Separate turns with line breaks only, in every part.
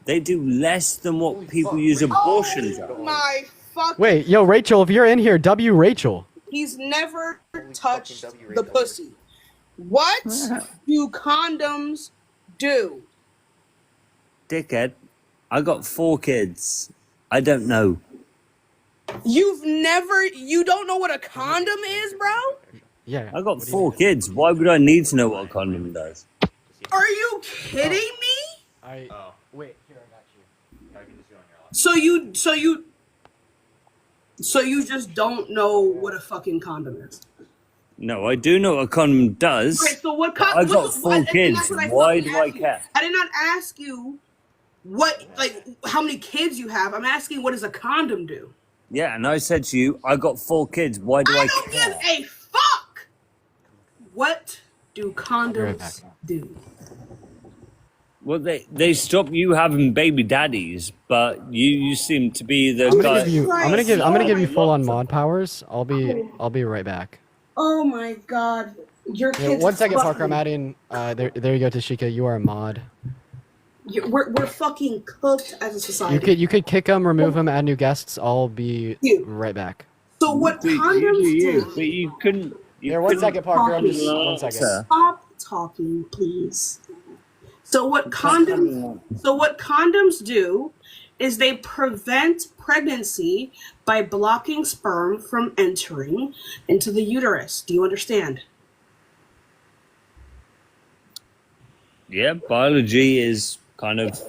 They do less than what people use abortion
Oh
drugs.
my fucking...
Wait, yo, Rachel, if you're in here, W Rachel.
He's never touched the pussy. What do condoms do?
Dickhead, I got 4 kids. I don't know.
You don't know what a condom is, bro?
Yeah.
I got 4 kids. Why would I need to know what a condom does?
Are you kidding me?
Wait, here, I got you.
So you just don't know what a fucking condom is.
No, I do know what a condom does.
Right, so what
I got 4 kids. Why do I care?
I did not ask you how many kids you have. I'm asking, what does a condom do?
Yeah, and I said to you, I got 4 kids. Why do I
don't
care?
give a fuck. What do condoms do?
Well, they stop you having baby daddies, but you seem to be the
I'm
guy.
gonna give you full on mod powers. I'll be right back.
Oh my god, your kids.
Yeah, 1 second, Parker. I'm adding. There you go, Tashika. You are a mod.
We're fucking cooked as a society.
You could kick them, remove them, add new guests. I'll be right back.
So what condoms do?
But you couldn't.
Here, 1 second, Parker. I'm just 1 second.
Stop talking, please. So what condoms do is they prevent pregnancy by blocking sperm from entering into the uterus. Do you understand?
Yeah, biology is kind of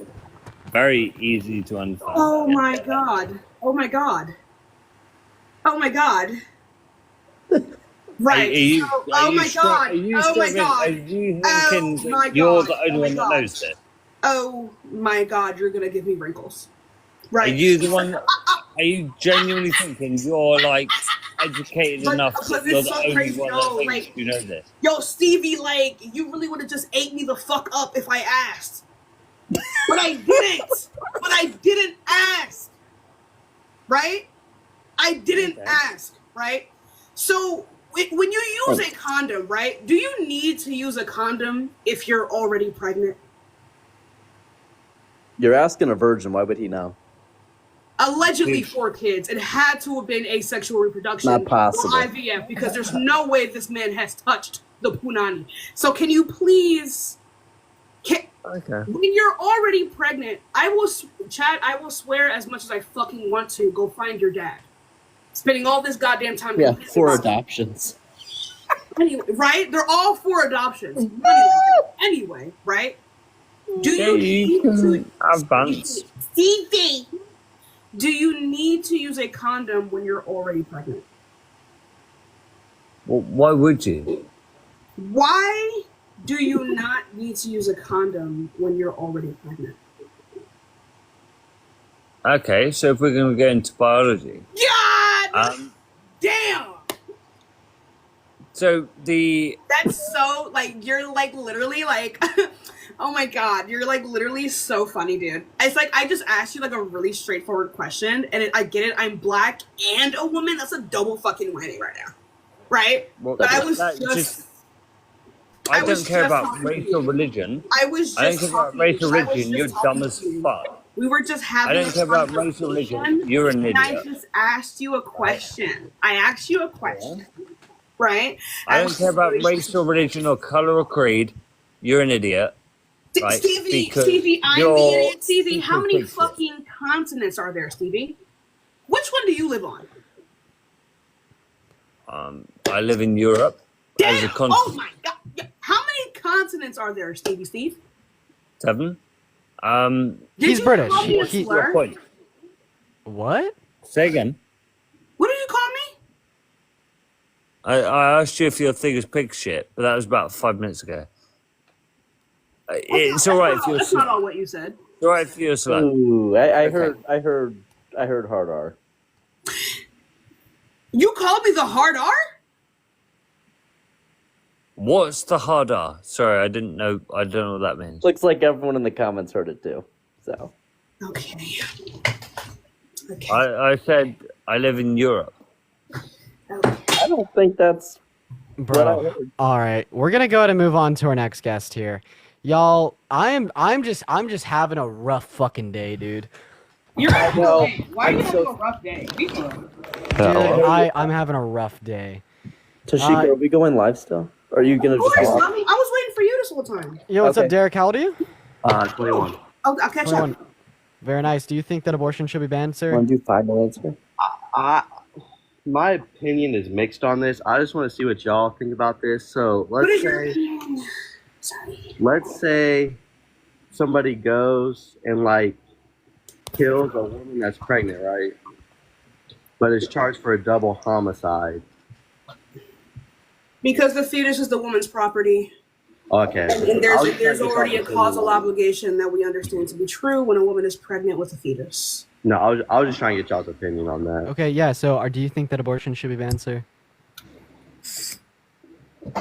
very easy to understand.
Oh my god. Oh my god. Oh my god. Right. Oh my god. Oh my god.
Are you thinking you're the only one that knows this?
Oh my god, you're gonna give me wrinkles. Right.
Are you the one? Are you genuinely thinking you're like educated enough that you're the only one that thinks you know this?
Yo, Stevie, you really would have just ate me the fuck up if I asked. But I didn't. But I didn't ask. Right? I didn't ask. Right? So when you use a condom, right? Do you need to use a condom if you're already pregnant?
You're asking a virgin. Why would he know?
Allegedly 4 kids. It had to have been asexual reproduction.
Not possible.
Or IVF, because there's no way this man has touched the punani. So can you please...
Okay.
When you're already pregnant, I will swear as much as I fucking want to, go find your dad. Spending all this goddamn time...
Yeah, 4 adoptions.
Anyway, right? They're all 4 adoptions. Anyway, right? Do you need to...
Advance.
Stevie! Do you need to use a condom when you're already pregnant?
Well, why would you?
Why do you not need to use a condom when you're already pregnant?
Okay, so if we're going to go into biology.
God damn!
So
That's so, you're literally oh my god, you're literally so funny, dude. It's I just asked you a really straightforward question, and I get it, I'm black and a woman. That's a double fucking whammy right now. Right?
Well,
but I
don't care about race or religion.
I don't
care about race or religion. You're dumb as fuck.
We were just having
I don't care about race or religion. You're an idiot.
I just asked you a question. Right?
I don't care about race or religion or color or creed. You're an idiot. Right?
Stevie, I'm the idiot. Stevie, how many fucking continents are there, Stevie? Which one do you live on?
I live in Europe.
Damn!
As a continent.
Oh my god! How many continents are there, Steve?
7.
He's British.
Your point.
What?
Say again.
What did you call me?
I asked you if your thing is pig shit, but that was about 5 minutes ago. It's all right if you're.
That's not all what you said.
It's all right if you're slow.
Ooh, I heard hard R.
You called me the hard R?
What's the hard R? Sorry, I don't know what that means.
Looks like everyone in the comments heard it too. So.
Okay.
I said I live in Europe.
Okay.
I don't think that's
Bro. All right. We're going to go ahead and move on to our next guest here. Y'all, I'm just having a rough fucking day, dude.
You're having
know.
a day. Why are you
I'm
having
so-
a rough day? Be fun.
Dude, I'm having a rough day.
Tashika, are we going live still? Or are you gonna
Of
just
course,
walk?
I was waiting for you this whole time.
Yo, what's
Okay.
up, Derek? How old are you?
21.
I'll catch
21.
up.
Very nice. Do you think that abortion should be banned, sir?
Want to do 5 minutes here?
My opinion is mixed on this. I just want to see what y'all think about this. So
What is your opinion? Sorry.
let's say somebody goes and like kills a woman that's pregnant, right? But is charged for a double homicide.
Because the fetus is the woman's property.
Okay.
And
I was just
there's
trying to
already a
get y'all's
causal
opinion.
obligation that we understand to be true when a woman is pregnant with a fetus.
No, I was just trying to get y'all's opinion on that.
Okay, yeah. So, do you think that abortion should be banned, sir?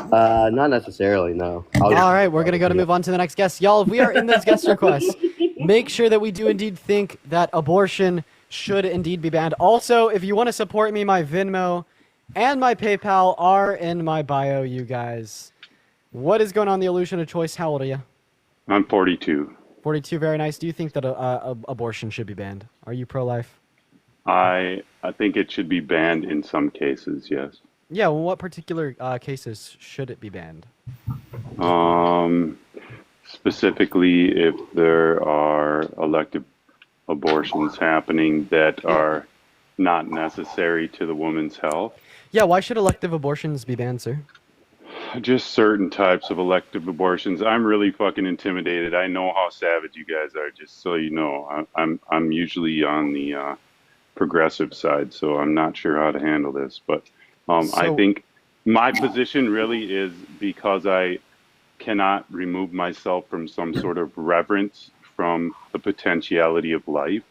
Not necessarily, no.
All right, we're gonna move on to the next guest, y'all. If we are in those guest requests, make sure that we do indeed think that abortion should indeed be banned. Also, if you want to support me, my Venmo and my PayPal are in my bio, you guys. What is going on, the illusion of choice? How old are you?
I'm 42.
42. Very nice. Do you think that abortion should be banned? Are you pro-life?
I think it should be banned in some cases, yes.
Yeah. Well, what particular cases should it be banned?
Specifically, if there are elective abortions happening that are not necessary to the woman's health.
Yeah. Why should elective abortions be banned, sir?
Just certain types of elective abortions. I'm really fucking intimidated. I know how savage you guys are, just so you know. I'm usually on the progressive side, so I'm not sure how to handle this. But I think my position really is because I cannot remove myself from some sort of reverence from the potentiality of life.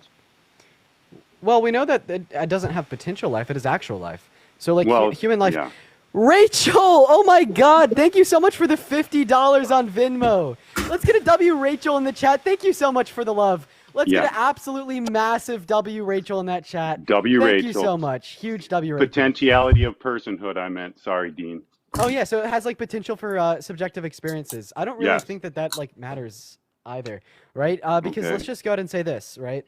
Well, we know that it doesn't have potential life; it is actual life. So, like
Well,
human life.
yeah.
Rachel, oh my God! Thank you so much for the $50 on Venmo. Let's get a W, Rachel, in the chat. Thank you so much for the love. Let's get an absolutely massive W, Rachel, in that chat.
W,
Thank
Rachel.
you so much. Huge W, Rachel.
Potentiality of personhood, I meant. Sorry, Dean.
Oh yeah, so it has like potential for subjective experiences. I don't really
Yes.
think that like matters either, right? Because
Okay.
let's just go ahead and say this, right?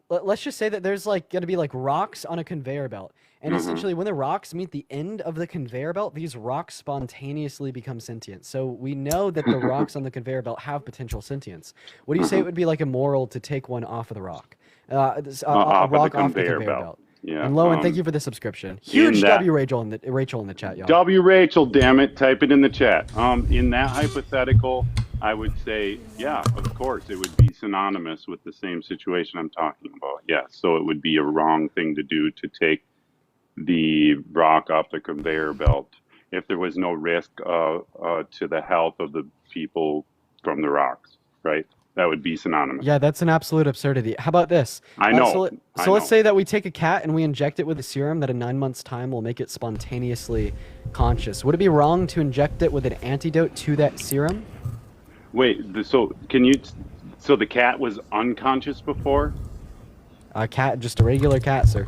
Let's just say that there's like gonna be like rocks on a conveyor belt, and
Mhm.
essentially when the rocks meet the end of the conveyor belt, these rocks spontaneously become sentient. So we know that the rocks on the conveyor belt have potential sentience. What do you say it would be like immoral to take one off of the rock? A
Off of the
rock off the
conveyor
conveyor
belt.
belt.
Yeah.
And Lowen, thank you for the subscription.
in
Huge
that-
W, Rachel in the chat, y'all.
W Rachel, damn it, type it in the chat. In that hypothetical, I would say, yeah, of course, it would be synonymous with the same situation I'm talking about. Yeah, so it would be a wrong thing to do to take the rock off the conveyor belt if there was no risk to the health of the people from the rocks, right? That would be synonymous.
Yeah, that's an absolute absurdity. How about this?
I know.
So,
I
let's
know.
say that we take a cat and we inject it with a serum that in 9 months' time will make it spontaneously conscious. Would it be wrong to inject it with an antidote to that serum?
Wait, so the cat was unconscious before?
A cat, just a regular cat, sir.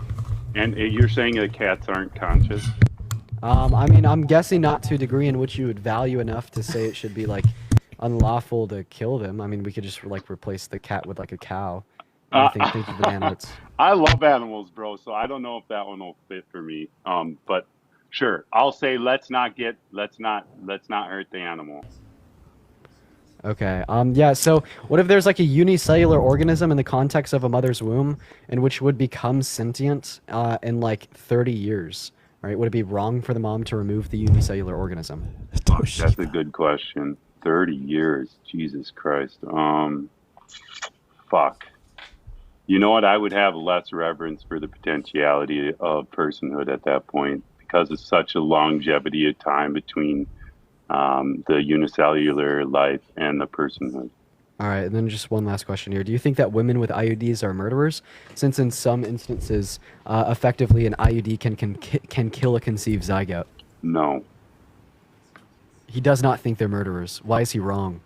And you're saying that cats aren't conscious?
I mean, I'm guessing not to a degree in which you would value enough to say it should be like unlawful to kill them. I mean, we could just like replace the cat with like a cow. Thank you for the downloads.
I love animals, bro, so I don't know if that one will fit for me. But sure, I'll say let's not hurt the animal.
Okay. Yeah. So, what if there's like a unicellular organism in the context of a mother's womb, and which would become sentient in like 30 years? Right? Would it be wrong for the mom to remove the unicellular organism?
That's a good question. 30 years, Jesus Christ. Fuck. You know what? I would have less reverence for the potentiality of personhood at that point because it's such a longevity of time between the unicellular life and the personhood.
All right. And then just one last question here. Do you think that women with IUDs are murderers? Since in some instances, effectively, an IUD can kill a conceived zygote.
No.
He does not think they're murderers. Why is he wrong?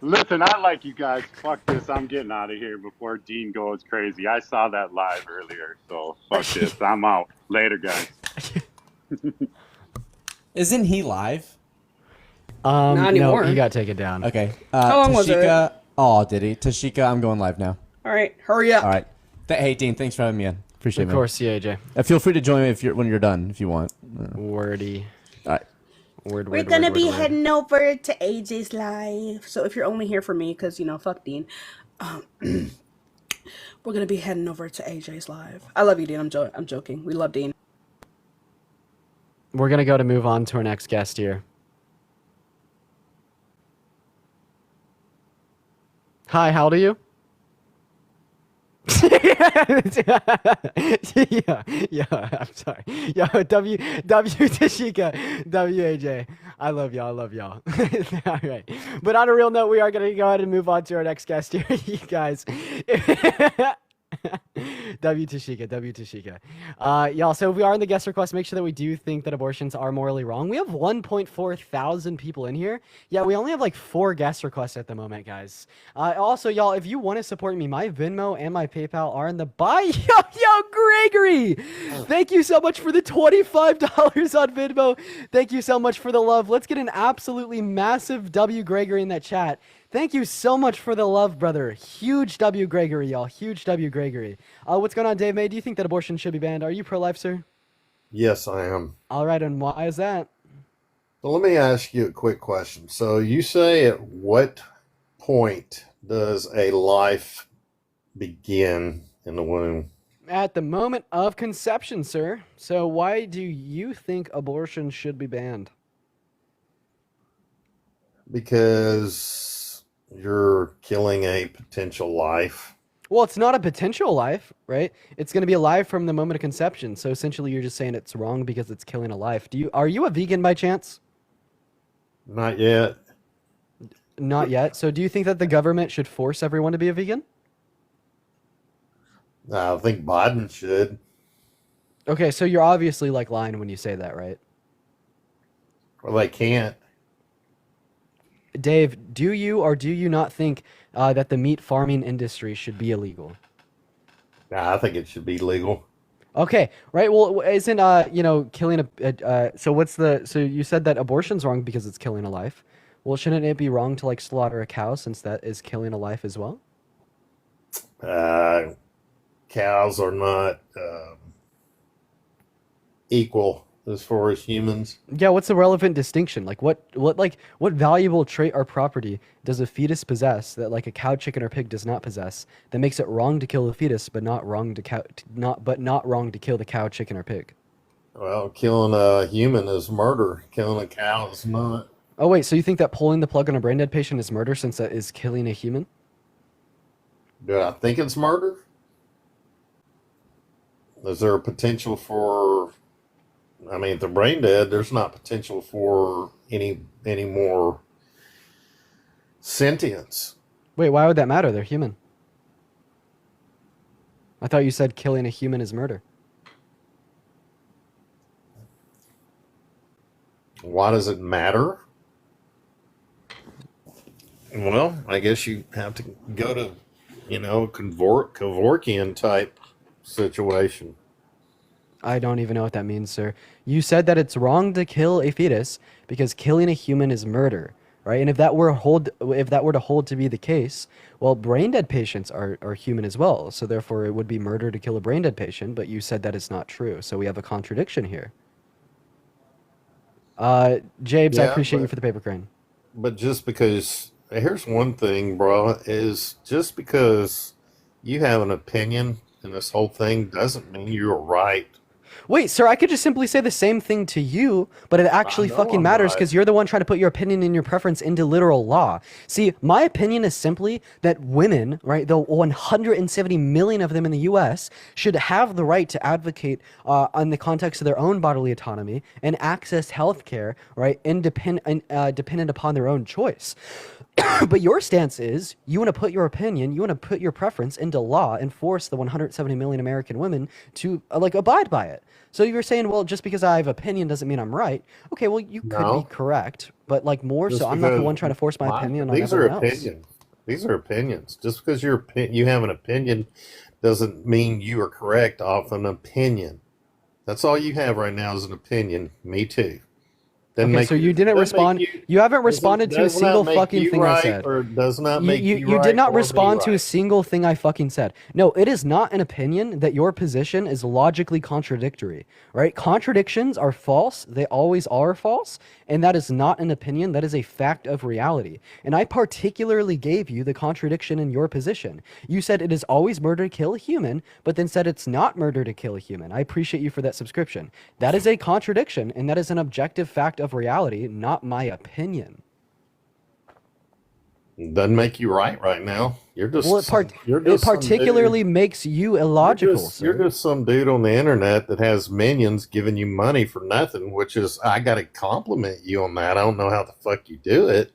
Listen, I like you guys. Fuck this. I'm getting out of here before Dean goes crazy. I saw that live earlier, so fuck this. I'm out. Later, guys.
Isn't he live?
Not
No,
anymore.
he got taken down.
Okay.
How long was it?
Tashika. Oh, did he? Tashika, I'm going live now.
All right, hurry up.
All right. Hey, Dean, thanks for having me in. Appreciate it.
Of course, yeah, AJ.
Feel free to join me when you're done, if you want.
Wordy.
All right.
Word,
We're
word,
gonna
word,
be
word, word.
heading over to AJ's live. So if you're only here for me, because fuck Dean, we're gonna be heading over to AJ's live. I love you, Dean. I'm joking. We love Dean.
We're gonna move on to our next guest here. Hi, how old are you? yeah, I'm sorry. Yo, W Tashika, WAJ. I love y'all. All right. But on a real note, we are gonna go ahead and move on to our next guest here, you guys. W Tashika. Y'all, so if we are in the guest request, make sure that we do think that abortions are morally wrong. We have 1.4 thousand people in here. Yeah, we only have like 4 guest requests at the moment, guys. Also, y'all, if you want to support me, my Venmo and my PayPal are in the bio. Yo, Gregory! Thank you so much for the $25 on Venmo. Thank you so much for the love. Let's get an absolutely massive W Gregory in that chat. Thank you so much for the love, brother. Huge W Gregory, y'all. Huge W Gregory. What's going on, Dave May? Do you think that abortion should be banned? Are you pro-life, sir?
Yes, I am.
All right, and why is that?
So let me ask you a quick question. So you say at what point does a life begin in the womb?
At the moment of conception, sir. So why do you think abortion should be banned?
Because you're killing a potential life.
Well, it's not a potential life, right? It's going to be alive from the moment of conception. So essentially, you're just saying it's wrong because it's killing a life. Are you a vegan by chance?
Not yet.
Not yet. So do you think that the government should force everyone to be a vegan?
I think Biden should.
Okay, so you're obviously like lying when you say that, right?
Well, they can't.
Dave, do you or do you not think that the meat farming industry should be illegal?
Nah, I think it should be legal.
Okay, right. Well, isn't killing so you said that abortion's wrong because it's killing a life. Well, shouldn't it be wrong to like slaughter a cow since that is killing a life as well?
Cows are not equal as far as humans.
Yeah, what's the relevant distinction? Like what valuable trait or property does a fetus possess that like a cow, chicken, or pig does not possess that makes it wrong to kill the fetus but not wrong to kill the cow, chicken, or pig?
Well, killing a human is murder. Killing a cow is not.
Oh wait, so you think that pulling the plug on a brain dead patient is murder since that is killing a human?
Do I think it's murder? Is there a potential for? I mean, if they're brain dead, there's not potential for any more sentience.
Wait, why would that matter? They're human. I thought you said killing a human is murder.
Why does it matter? Well, I guess you have to go to, Kevorkian type situation.
I don't even know what that means, sir. You said that it's wrong to kill a fetus because killing a human is murder, right? And if that were to hold to be the case, well, brain dead patients are human as well. So therefore, it would be murder to kill a brain dead patient. But you said that it's not true. So we have a contradiction here. Jabes, I appreciate you for the paper crane.
But just because, here's one thing, bro, is just because you have an opinion in this whole thing doesn't mean you're right.
Wait, sir, I could just simply say the same thing to you, but it actually fucking matters because you're the one trying to put your opinion and your preference into literal law. See, my opinion is simply that women, right, the 170 million of them in the U.S., should have the right to advocate on the context of their own bodily autonomy and access health care, right, dependent upon their own choice. But your stance is you want to put your opinion, you want to put your preference into law and force the 170 million American women to abide by it. So you're saying, well, just because I have opinion doesn't mean I'm right. Okay, well, you could be correct, but more
Just
so, I'm not the
because
one trying to force my opinion on
these are
everyone else.
opinions. These are opinions. Just because you have an opinion doesn't mean you are correct off an opinion. That's all you have right now is an opinion. Me too. Doesn't
Okay,
make
so you didn't
doesn't
respond.
make
You haven't responded to a
does not
single
make
fucking
you
thing I
right,
said.
or does not make you,
You
right
did not
or me
respond to a
right.
single thing I fucking said. No, it is not an opinion that your position is logically contradictory, right? Contradictions are false. They always are false. And that is not an opinion. That is a fact of reality. And I particularly gave you the contradiction in your position. You said it is always murder to kill a human, but then said it's not murder to kill a human. I appreciate you for that subscription. That is a contradiction, and that is an objective fact of reality, not my opinion.
Doesn't make you right now. You're just
Well,
you're
it
just some
particularly
dude.
makes you illogical,
You're
sir.
just some dude on the internet that has minions giving you money for nothing, which is I gotta compliment you on that. I don't know how the fuck you do it,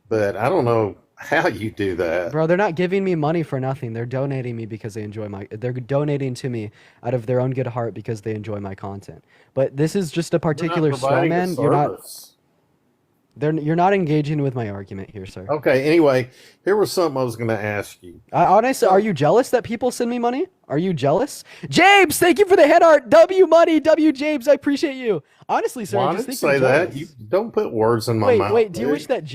but I don't know how you do that.
Bro, they're not giving me money for nothing. They're donating me because they enjoy they're donating to me out of their own good heart because they enjoy my content. But this is just a
You're not
particular straw
providing a
man. You're not
service.
you're not engaging with my argument here, sir.
Okay, anyway, here was something I was gonna ask you.
Honestly, are you jealous that people send me money? Are you jealous? James, thank you for the head art. W money, W James, I appreciate you. Honestly, sir,
Well,
I
I
just
didn't
think you're
say that.
jealous.
You don't put words in my mouth.
Wait, do you
dude.
wish that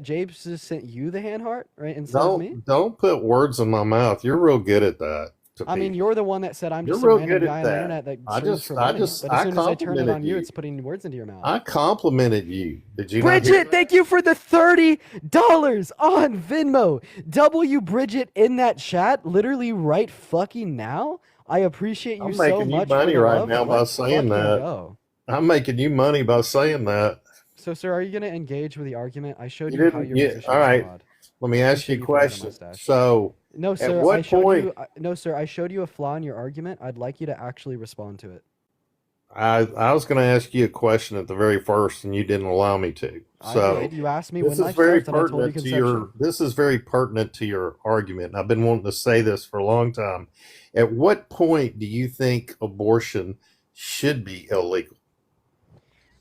James just sent you the hand heart, right, instead of me?
Don't put words in my mouth. You're real good at that. To
I mean,
people.
you're the one that said I'm
You're
just a
real
random
good at
guy on the
that.
internet that
I
searches
just-
for
I
money.
just-
But as
I
soon as I turn it
complimented
on you,
you.
it's putting words into your mouth.
I complimented you. Did you not hear
Bridget,
that?
thank you for the $30 on Venmo. W Bridget in that chat, literally right fucking now. I appreciate you
I'm
so
making you
much. for
money
the
right
love.
now by
Let's
saying
fucking
that.
go.
I'm making you money by saying that.
So, sir, are you gonna engage with the argument? I showed
You
you how
didn't.
your
Yeah.
position
All
is
right.
flawed.
Let me ask
Appreciate
you a
you for that
question.
mustache.
So,
No,
at
sir.
what
I showed
point?
you. No, sir. I showed you a flaw in your argument. I'd like you to actually respond to it.
I was going to ask you a question at the very first, and you didn't allow me to.
I
So
did. You asked me when
this is
life
very
starts, and I told you
pertinent to
conception.
your. This is very pertinent to your argument. I've been wanting to say this for a long time. At what point do you think abortion should be illegal?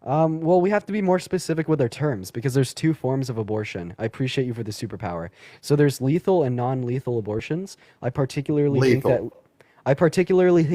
Well, we have to be more specific with our terms because there's two forms of abortion. I appreciate you for the superpower. So there's lethal and non-lethal abortions. I particularly think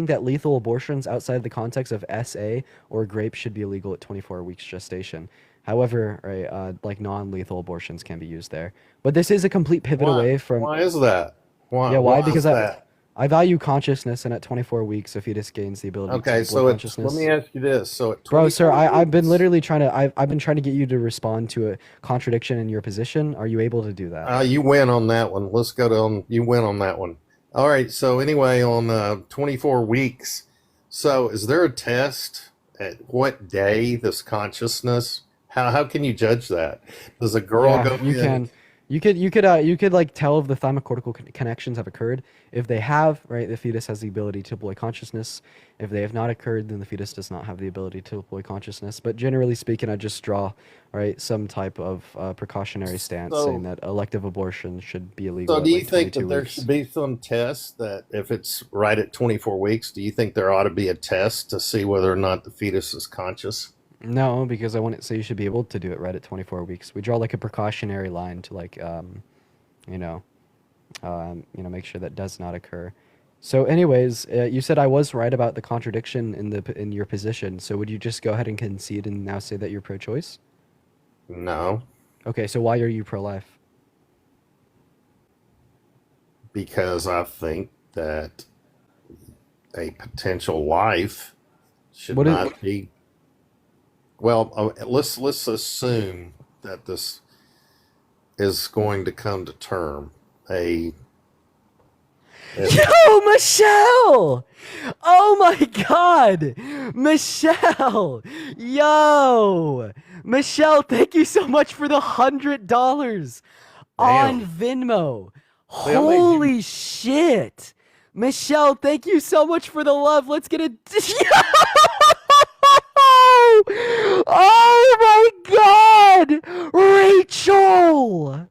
that lethal abortions outside the context of SA or grape should be illegal at 24 weeks gestation. However, right, like non-lethal abortions can be used there. But this is a complete pivot away from.
Why is that? Why?
Yeah, why?
Is
Because
that?
I value consciousness, and at 24 weeks, a fetus gains the ability to
Okay,
deploy
so
consciousness.
let me ask you this. So at
Bro, sir,
24
I've been
weeks-
literally trying to. I've been trying to get you to respond to a contradiction in your position. Are you able to do that?
You win on that one. Let's go to you win on that one. All right. So anyway, on 24 weeks. So is there a test at what day this consciousness? How can you judge that? Does a girl
Yeah,
go
you
in?
can. You could like tell if the thymocortical connections have occurred. If they have, right, the fetus has the ability to deploy consciousness. If they have not occurred, then the fetus does not have the ability to deploy consciousness. But generally speaking, I just draw, right, some type of precautionary stance
So-
saying that elective abortion should be illegal.
So
at,
do you
like,
think
22
that there
weeks.
should be some test that if it's right at 24 weeks, do you think there ought to be a test to see whether or not the fetus is conscious?
No, because I wouldn't say you should be able to do it right at 24 weeks. We draw like a precautionary line to like, make sure that does not occur. So, anyways, you said I was right about the contradiction in your position. So, would you just go ahead and concede and now say that you're pro-choice?
No,
Okay, so why are you pro-life?
because I think that a potential life should
What is-
not be. Well, let's assume that this is going to come to term.
Yo, Michelle! Oh my God, Michelle! Yo, Michelle, thank you so much for the $100 on
Damn.
Venmo.
Wait, I'll make you-
Holy shit, Michelle! Thank you so much for the love. Let's get a. Oh my God, Rachel!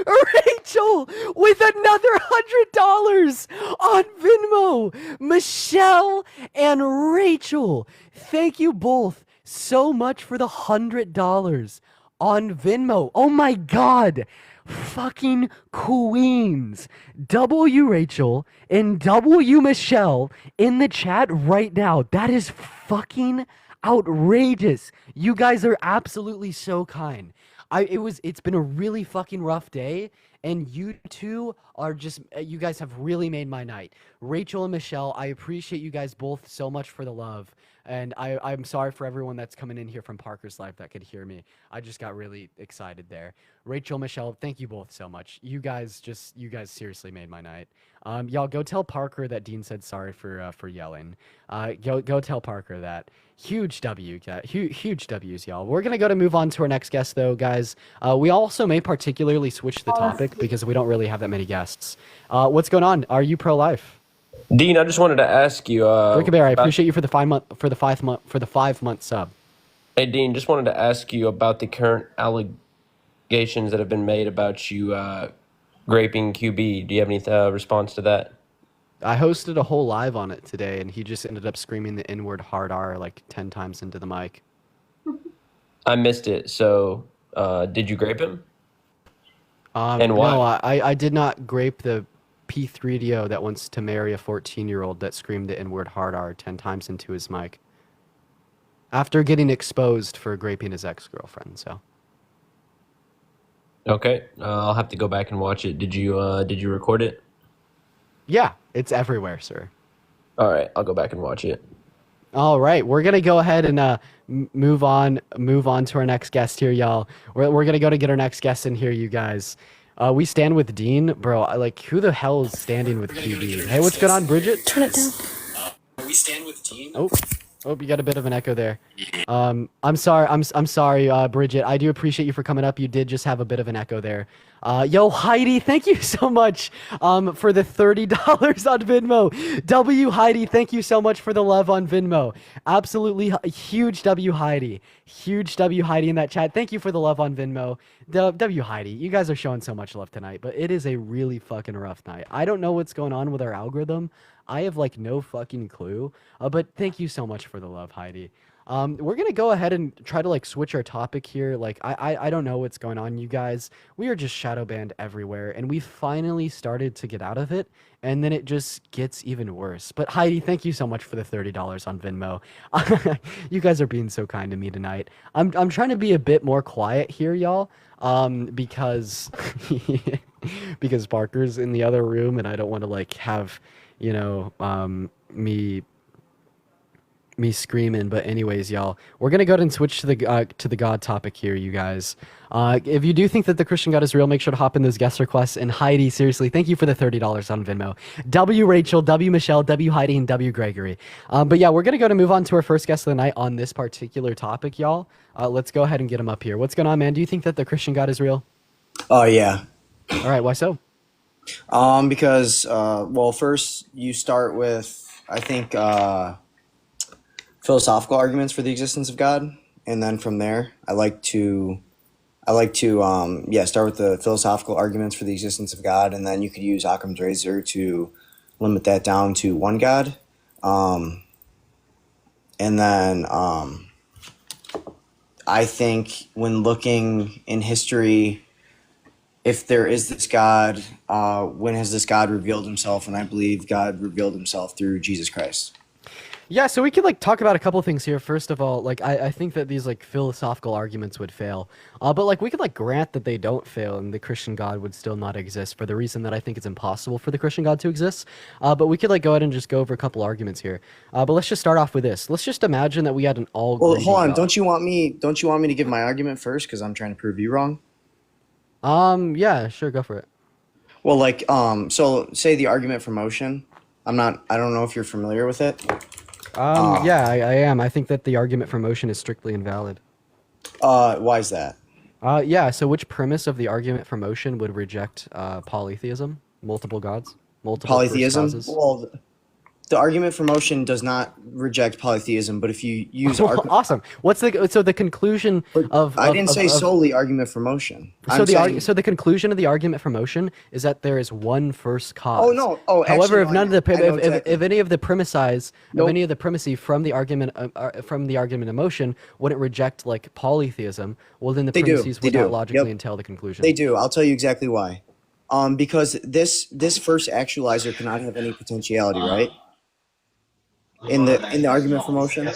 Rachel with another $100 on Venmo. Michelle and Rachel, thank you both so much for the $100 on Venmo. Oh my god. Fucking queens. W Rachel and W Michelle in the chat right now. That is fucking outrageous. You guys are absolutely so kind. It's been a really fucking rough day, and you two are just, you guys have really made my night. Rachel and Michelle, I appreciate you guys both so much for the love, and I'm sorry for everyone that's coming in here from Parker's Life that could hear me. I just got really excited there. Rachel, Michelle, thank you both so much. You guys seriously made my night. Y'all go tell Parker that Dean said sorry for yelling. Go tell Parker that. Huge W, huge W's, y'all. We're gonna move on to our next guest, though, guys. We also may particularly switch the topic because we don't really have that many guests. What's going on? Are you pro-life?
Dean, I just wanted to ask you.
Ricky Bear, I appreciate you for the 5-month sub.
Hey, Dean, just wanted to ask you about the current allegations that have been made about you raping QB. Do you have any response to that?
I hosted a whole live on it today, and he just ended up screaming the N-word hard R like 10 times into the mic.
I missed it. So, did you grape him? And why?
No, I did not grape the P3DO that wants to marry a 14-year-old that screamed the N-word hard R 10 times into his mic. After getting exposed for graping his ex-girlfriend, so.
Okay, I'll have to go back and watch it. Did you record it?
Yeah, it's everywhere, sir.
All right, I'll go back and watch it.
All right, we're gonna go ahead and move on to our next guest here, y'all. We're gonna go to get our next guest in here, you guys. We stand with Dean, bro. Like, who the hell is standing with QB? Hey, what's going on, Bridget?
Turn it down.
We stand with Dean.
Oh, you got a bit of an echo there. I'm sorry. I'm sorry, Bridget. I do appreciate you for coming up. You did just have a bit of an echo there. Yo, Heidi, thank you so much for the $30 on Venmo. W Heidi, thank you so much for the love on Venmo. Absolutely huge W Heidi. Huge W Heidi in that chat. Thank you for the love on Venmo. W Heidi, you guys are showing so much love tonight, but it is a really fucking rough night. I don't know what's going on with our algorithm. I have like no fucking clue, but thank you so much for the love, Heidi. We're gonna go ahead and try to like switch our topic here. Like I don't know what's going on, you guys. We are just shadow banned everywhere, and we finally started to get out of it, and then it just gets even worse. But Heidi, thank you so much for the $30 on Venmo. You guys are being so kind to me tonight. I'm trying to be a bit more quiet here, y'all, because because Parker's in the other room, and I don't want to like have, you know, me screaming. But anyways, y'all, we're gonna go ahead and switch to the God topic here, you guys. If you do think that the Christian God is real, make sure to hop in those guest requests. And Heidi, seriously, thank you for the $30 on Venmo. W Rachel, W Michelle, W Heidi, and W Gregory. But yeah, we're gonna go to move on to our first guest of the night on this particular topic, y'all. Let's go ahead and get him up here. What's going on, man? Do you think that the Christian God is real?
Oh yeah.
All right, why so?
Because well, first you start with, I think, philosophical arguments for the existence of God, and then from there, I like to start with the philosophical arguments for the existence of God, and then you could use Occam's razor to limit that down to one God, and then I think when looking in history, if there is this God, when has this God revealed himself? And I believe God revealed himself through Jesus Christ.
Yeah, so we could like talk about a couple things here. First of all, like I think that these like philosophical arguments would fail, but like we could like grant that they don't fail and the Christian God would still not exist for the reason that I think it's impossible for the Christian God to exist. But we could like go ahead and just go over a couple arguments here. But let's just start off with this. Let's just imagine that we had an all.
Well, hold on. God. Don't you want me to give my argument first because I'm trying to prove you wrong?
Yeah, sure, go for it.
Well, like so say the argument for motion. I don't know if you're familiar with it.
Yeah, I am. I think that the argument for motion is strictly invalid.
Why is that?
Yeah, so which premise of the argument for motion would reject polytheism? Multiple gods? Multiple
polytheism? Well, The argument for motion does not reject polytheism, but if you use
Awesome. What's the conclusion of?
I didn't say
of-
solely argument for motion.
So
I'm saying,
so the conclusion of the argument for motion is that there is one first cause.
Oh, no. Oh,
However,
actually,
if
no,
none of the
I know
if
exactly.
any of the premises
Nope.
of any of the primacy from the argument of motion wouldn't reject like polytheism, well then the
They do.
premises
They
would not
do.
logically
Yep.
entail the conclusion.
They do. I'll tell you exactly why. Because this first actualizer cannot have any potentiality, right? In the argument for motion.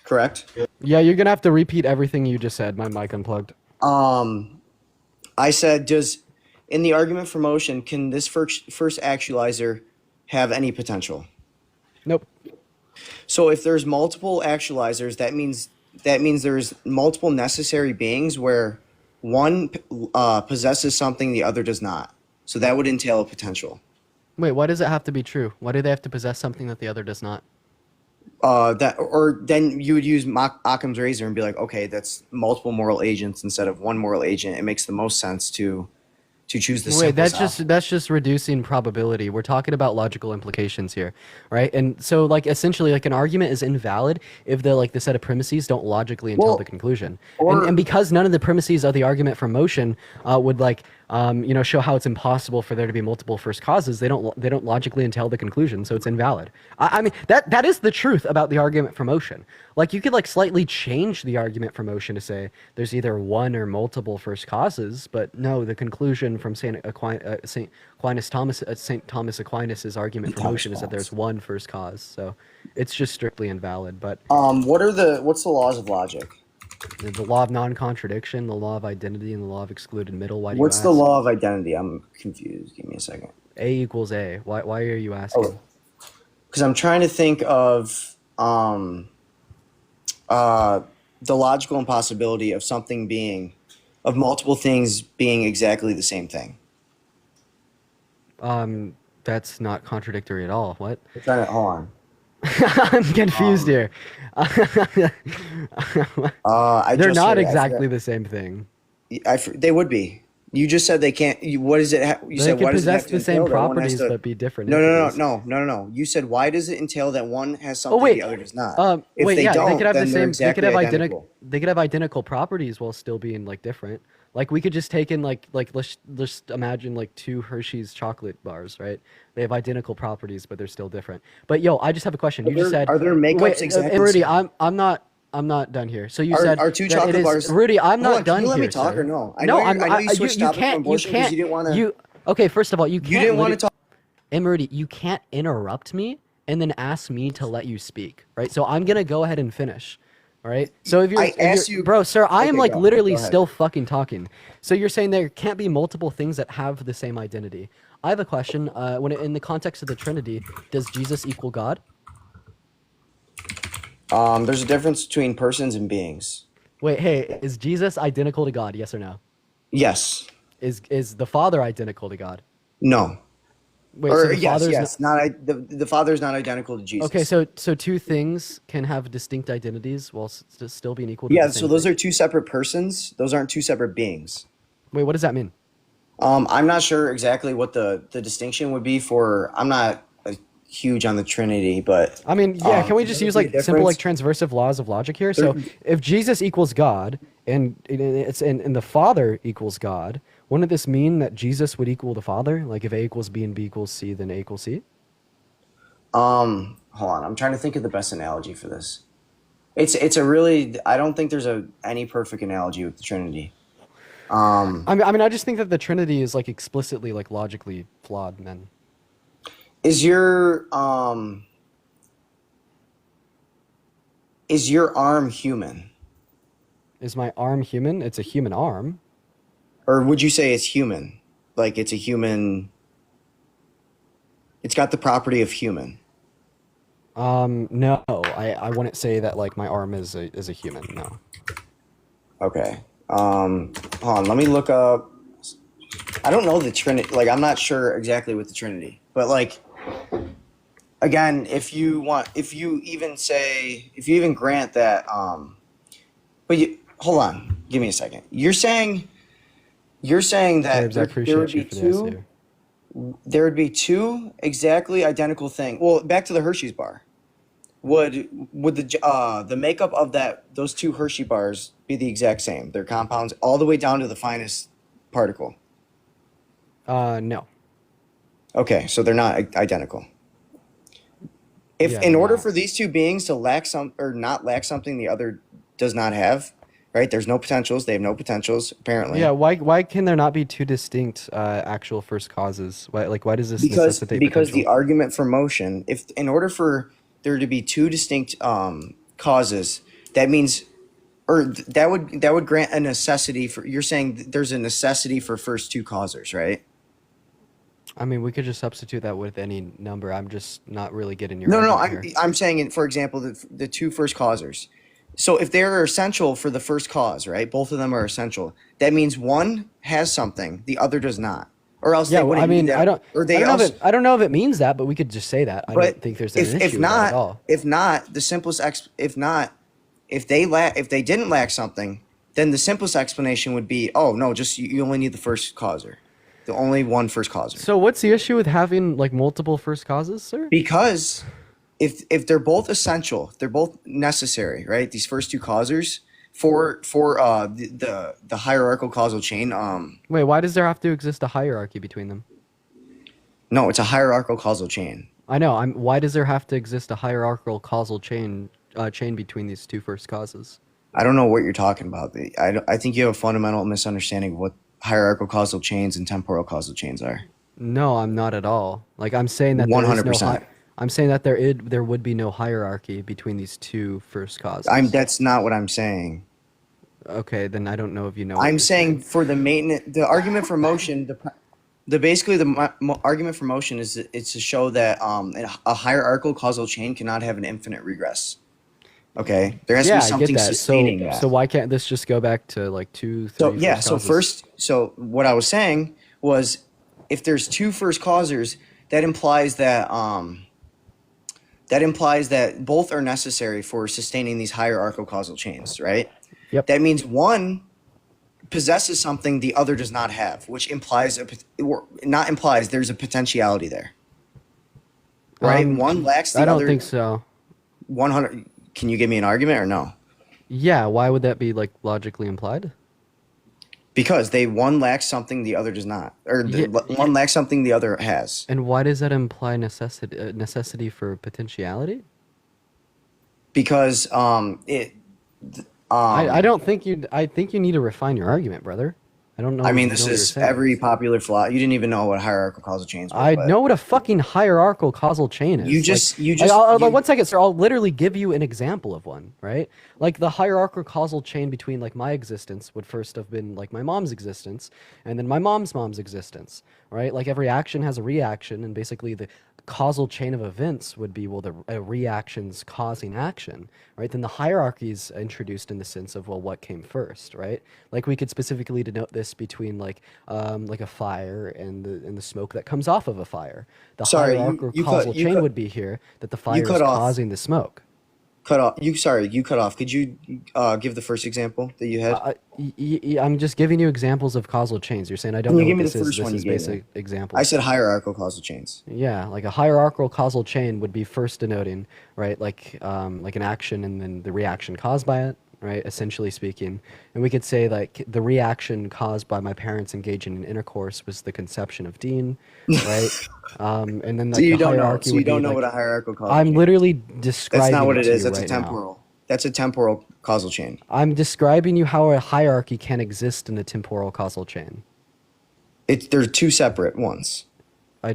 Correct.
Yeah, you're gonna have to repeat everything you just said. My mic unplugged.
I said, in the argument for motion, can this first actualizer have any potential?
Nope.
So if there's multiple actualizers, that means there's multiple necessary beings where one possesses something the other does not. So that would entail a potential.
Wait, why does it have to be true? Why do they have to possess something that the other does not?
Or then you would use Occam's razor and be like, okay, that's multiple moral agents instead of one moral agent. It makes the most sense to choose the
Wait,
simplest
that's just reducing probability. We're talking about logical implications here, right? And so like essentially like an argument is invalid if the set of premises don't logically entail the conclusion. And because none of the premises of the argument for motion would show how it's impossible for there to be multiple first causes, they don't logically entail the conclusion, so it's invalid. I mean that is the truth about the argument for motion. Like you could like slightly change the argument for motion to say there's either one or multiple first causes, but no, the conclusion from Saint Thomas Aquinas' argument for motion is that there's one first cause. So it's just strictly invalid. But
what's the laws of logic?
the law of non-contradiction, the law of identity, and the law of excluded middle. Why do
What's
you
the
ask?
law of identity? I'm confused. Give me a second.
A equals A. Why are you asking?
Because I'm trying to think of the logical impossibility of multiple things being exactly the same thing.
That's not contradictory at all. What?
Hold on.
I'm confused here. They're not exactly the same thing.
They would be. You just said they can't. What is it? You
They
said
could
why does it have
possess
to
the same
entail that one has
properties
to-
but be different.
No.
entities.
You said why does it entail that one has something
Oh wait,
the other does not? If
wait,
they
yeah,
don't,
they could have
then
the
they're
same.
exactly
they could have
identical.
They could have identical properties while still being like different. Like we could just take in like let's imagine like two Hershey's chocolate bars, right? They have identical properties, but they're still different. But yo, I just have a question. You just said
Are there makeups
wait,
exactly?
Rudy,
the same?
I'm not done here. So you
Are-
said
are two
that
chocolate
it is,
bars-
Rudy, I'm
Hold
not
on,
done
can you let
here.
me talk
sir.
or no? I
No,
know
I'm.
I know you switched topic from
can't. You
abortion because
can't.
you didn't wanna-
You okay? First of all, you can't.
You didn't want to
Rudy-
talk.
And Rudy, you can't interrupt me and then ask me to let you speak, right? So I'm gonna go ahead and finish. All right. So if you're, bro, sir, I am
Okay,
like
go
literally
ahead.
still fucking talking. So you're saying there can't be multiple things that have the same identity. I have a question. In the context of the Trinity, does Jesus equal God?
There's a difference between persons and beings.
Wait, hey, is Jesus identical to God? Yes or no?
Yes.
Is the Father identical to God?
No.
Wait, so
Or
the
yes,
Father's
yes. The Father is not identical to Jesus.
Okay, so two things can have distinct identities while still being equal to
Yeah,
the same
so those
thing.
are two separate persons. Those aren't two separate beings.
Wait, what does that mean?
I'm not sure exactly what the distinction would be for. I'm not huge on the Trinity, but
I mean, yeah, can we
there
just
would
use
be a
like simple like
difference.
transversive laws of logic here? So if Jesus equals God and the Father equals God, wouldn't this mean that Jesus would equal the Father? Like if A equals B and B equals C, then A equals C?
Hold on. I'm trying to think of the best analogy for this. It's a really. I don't think there's any perfect analogy with the Trinity.
I mean, I just think that the Trinity is like explicitly like logically flawed, then.
Is your arm human?
Is my arm human? It's a human arm.
Or would you say it's human? Like it's a human. It's got the property of human.
No, I wouldn't say that like my arm is a human. No.
Okay. Hold on. Let me look up. I don't know the Trinity. Like I'm not sure exactly with the Trinity, but like. Again, if you even grant that, hold on, give me a second. You're saying that
James, I
there would
appreciate you
be
for this
two.
here.
There would be two exactly identical things. Well, back to the Hershey's bar. Would the makeup of those two Hershey bars be the exact same? Their compounds all the way down to the finest particle.
No.
Okay, so they're not identical. If
Yeah,
in
they're
order
not.
for these two beings to lack some or not lack something the other does not have, right? There's no potentials. They have no potentials apparently.
Yeah, why can there not be two distinct actual first causes? Why does this
Because
necessitate
the
potential?
argument for motion, if in order for there to be two distinct causes, that means that would grant a necessity for, you're saying there's a necessity for first two causers, right?
I mean, we could just substitute that with any number. I'm just not really getting your
No.
argument here.
I'm saying, for example, the two first causers. So if they're essential for the first cause, right? Both of them are essential. That means one has something, the other does not, or else
Yeah,
they wouldn't.
I mean,
need that,
I don't.
Or they
I don't, know
also.
if I don't know if it means that, but we could just say that. I
But
don't think there's an issue
if
with that at all.
not, the simplest if they didn't lack something, then the simplest explanation would be, oh no, just you only need the first causer, the only one first causer.
So what's the issue with having like multiple first causes, sir?
Because if they're both essential, they're both necessary, right? These first two causers for the hierarchical causal chain.
Wait, why does there have to exist a hierarchy between them?
No, it's a hierarchical causal chain.
I know. Why does there have to exist a hierarchical causal chain between these two first causes?
I don't know what you're talking about. I think you have a fundamental misunderstanding of what hierarchical causal chains and temporal causal chains are.
No, I'm not at all. Like I'm saying that
100%.
I'm saying that there would be no hierarchy between these two first causes.
That's not what I'm saying.
Okay, then I don't know if you know. What
I'm
you're
saying for the maintenance, the argument for motion, the argument for motion is it's to show that a hierarchical causal chain cannot have an infinite regress. Okay, there has to be
I
something
get that.
sustaining that.
So why can't this just go back to like 2, 3?
So yeah,
causes?
so what I was saying was, if there's two first causers, that implies that both are necessary for sustaining these hierarchical causal chains, right?
Yep.
That means one possesses something the other does not have, which implies there's a potentiality there. Right? One lacks the other.
I don't think so.
100. Can you give me an argument or no?
Yeah, why would that be like logically implied?
Because one lacks something the other does not, or one lacks something the other has.
And why does that imply necessity for potentiality?
Because
I don't think you. I think you need to refine your argument, brother. I don't know.
I mean,
if you
this
know what
is
you're saying.
every popular flaw. You didn't even know what hierarchical causal chains were.
I
but
know what a fucking hierarchical causal chain is. Like, 1 second, sir. I'll literally give you an example of one, right? Like the hierarchical causal chain between like my existence would first have been like my mom's existence, and then my mom's existence, right? Like every action has a reaction, and basically the causal chain of events would be, well, the reactions causing action, right? Then the hierarchy is introduced in the sense of, well, what came first, right? Like we could specifically denote this between like a fire and the smoke that comes off of a fire. The hierarchical causal chain would be here that the fire is causing the smoke.
You cut off. Could you give the first example that you had?
I'm just giving you examples of causal chains. You're saying I don't
Can you
know
give
what
me
this
the
is.
first
This
one
is
you gave
basic example.
I said hierarchical causal chains.
Yeah, like a hierarchical causal chain would be first denoting, right, like an action and then the reaction caused by it, right, essentially speaking. And we could say like the reaction caused by my parents engaging in intercourse was the conception of Dean, right? And then like
So you
the
don't know.
hierarchy
So
would
you don't
be,
know
like,
what a hierarchical causal
I'm
chain is.
literally describing.
That's not what
it
it
to
is.
you
That's a
right now.
temporal. That's a temporal causal chain.
I'm describing you how a hierarchy can exist in the temporal causal chain.
They're two separate ones.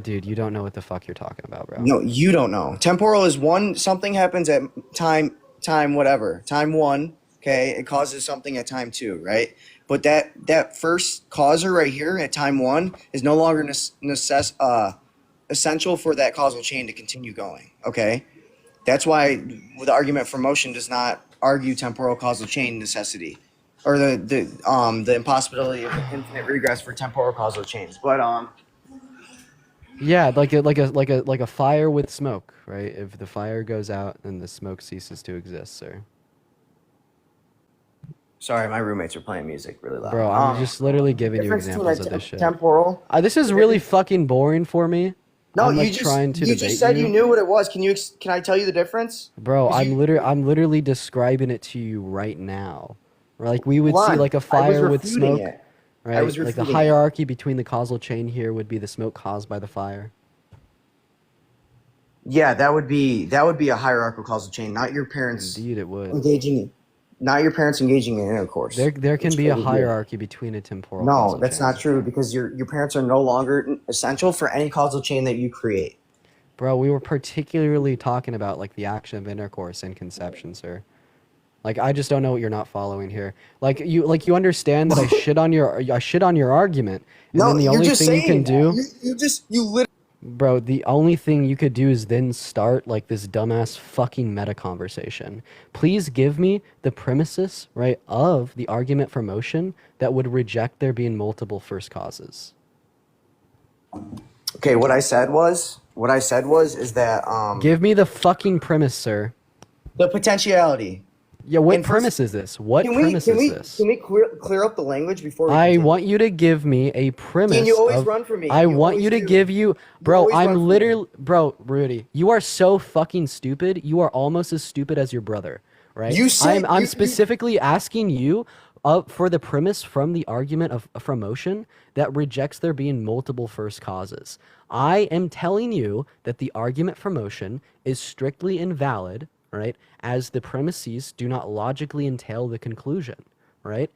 Dude, you don't know what the fuck you're talking about, bro.
No, you don't know. Temporal is something happens at time whatever. Time 1, okay? It causes something at time 2, right? But that first causer right here at time 1 is no longer essential for that causal chain to continue going, okay? That's why the argument for motion does not argue temporal causal chain necessity, or the impossibility of infinite regress for temporal causal chains. But
Yeah, like a fire with smoke, right? If the fire goes out, then the smoke ceases to exist, sir.
Sorry, my roommates are playing music really loud.
Bro, I'm just literally giving you
difference between
examples
a
of this shit.
temporal.
This is really fucking boring for me.
No,
I'm
you
like
just
trying to
you
debate
just said
you.
you knew what it was. Can I tell you the difference?
Bro,
'Cause
I'm literally describing it to you right now. Like we would
Hold
see
on.
like a
I was
fire with
refuting
smoke,
it.
right?
was
Like the
refuting it.
hierarchy between the causal chain here would be the smoke caused by the fire.
Yeah, that would be a hierarchical causal chain, not your parents
Indeed, it would.
engaging in intercourse.
There can
That's
be a
what we do.
hierarchy between a temporal.
No,
causal
that's
chain.
not true because your parents are no longer essential for any causal chain that you create.
Bro, we were particularly talking about like the action of intercourse and conception, sir. Like I just don't know what you're not following here. Like you understand that I shit on your argument, and
No,
then the
you're
only
just
thing you can
saying
do,
you literally.
bro, the only thing you could do is then start like this dumbass fucking meta conversation. Please give me the premises, right, of the argument for motion that would reject there being multiple first causes.
Okay, what I said was is that
Give me the fucking premise, sir.
the potentiality.
Yeah, what
And first-
premise is this? What
Can
premise
we
is this?
can we clear up the language before we
I
continue?
want you to give me a premise.
Dean, you always
of-
run from me.
I
You
want
always
you to
do.
give you, bro.
always run
I'm
from me.
literally, bro, Rudy. You are so fucking stupid. You are almost as stupid as your brother, right?
You said-
I'm
you-
specifically asking you for the premise from the argument from motion that rejects there being multiple first causes. I am telling you that the argument for motion is strictly invalid, right? As the premises do not logically entail the conclusion, right?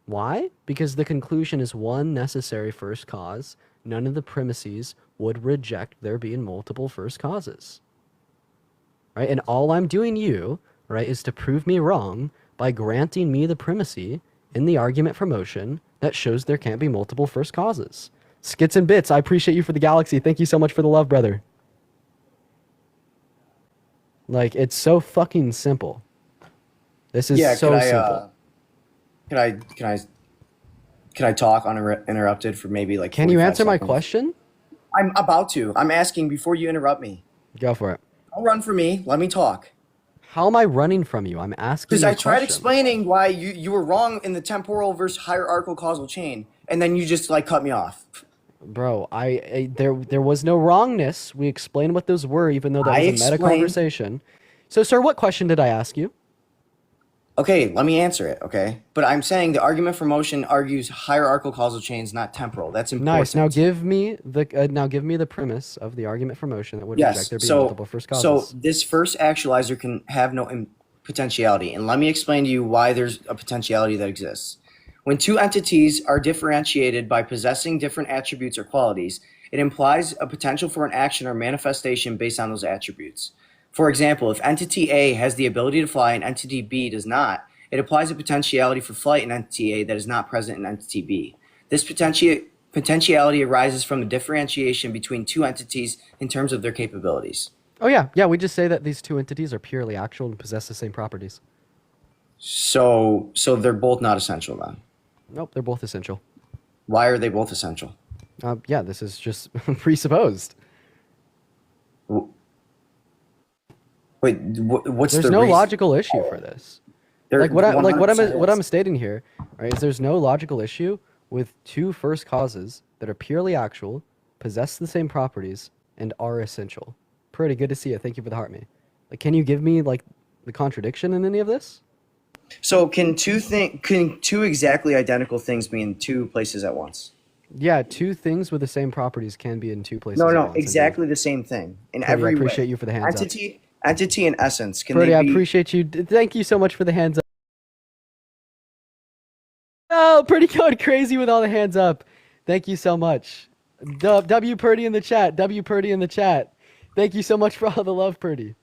Why? Because the conclusion is one necessary first cause. None of the premises would reject there being multiple first causes. Right? And all I'm doing you, right, is to prove me wrong by granting me the primacy in the argument for motion that shows there can't be multiple first causes. Skits and Bits, I appreciate you for the galaxy. Thank you so much for the love, brother. Like, it's so fucking simple. This is so simple.
Can I talk uninterrupted for maybe like?
Can you
45
answer my
seconds?
question?
I'm about to. I'm asking before you interrupt me.
Go for it.
Don't run for me. Let me talk.
How am I running from you? I'm asking
Because
you a
I tried
question.
explaining why you were wrong in the temporal versus hierarchical causal chain, and then you just like cut me off.
Bro, there was no wrongness. We explained what those were, even though that
I
was a meta
explained-
conversation. So, sir, what question did I ask you?
Okay, let me answer it. Okay, but I'm saying the argument for motion argues hierarchical causal chains, not temporal. That's important.
Nice. Now give me the premise of the argument for motion that would reject
Yes.
there being
So,
multiple first causes.
so this first actualizer can have no potentiality, and let me explain to you why there's a potentiality that exists. When two entities are differentiated by possessing different attributes or qualities, it implies a potential for an action or manifestation based on those attributes. For example, if entity A has the ability to fly and entity B does not, it applies a potentiality for flight in entity A that is not present in entity B. This potentiality arises from the differentiation between two entities in terms of their capabilities.
Oh yeah, we just say that these two entities are purely actual and possess the same properties.
So they're both not essential then.
Nope, they're both essential.
Why are they both essential?
Yeah, this is just presupposed.
Wait, what's
There's
the
no
reason?
logical issue for this.
There-
What
100%
I'm stating here, right, is there's no logical issue with two first causes that are purely actual, possess the same properties, and are essential. Pretty good to see you. Thank you for the heart, me. Like, can you give me like the contradiction in any of this?
So can two exactly identical things be in two places at once?
Yeah, two things with the same properties can be in two places. at
No,
once, indeed.
exactly the same thing in
Pretty,
every
I appreciate
way.
you for the hands up.
Entity and essence. Can
Pretty,
they
I
be?
appreciate you. Thank you so much for the hands up. Oh, Pretty going crazy with all the hands up. Thank you so much. W Purdy in the chat. W Purdy in the chat. Thank you so much for all the love, Purdy.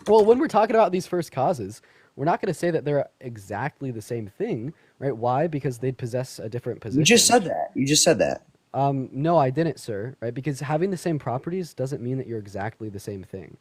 Well, when we're talking about these first causes, we're not going to say that they're exactly the same thing, right? Why? Because they'd possess a different position.
You just said that.
No, I didn't, sir. Right? Because having the same properties doesn't mean that you're exactly the same thing.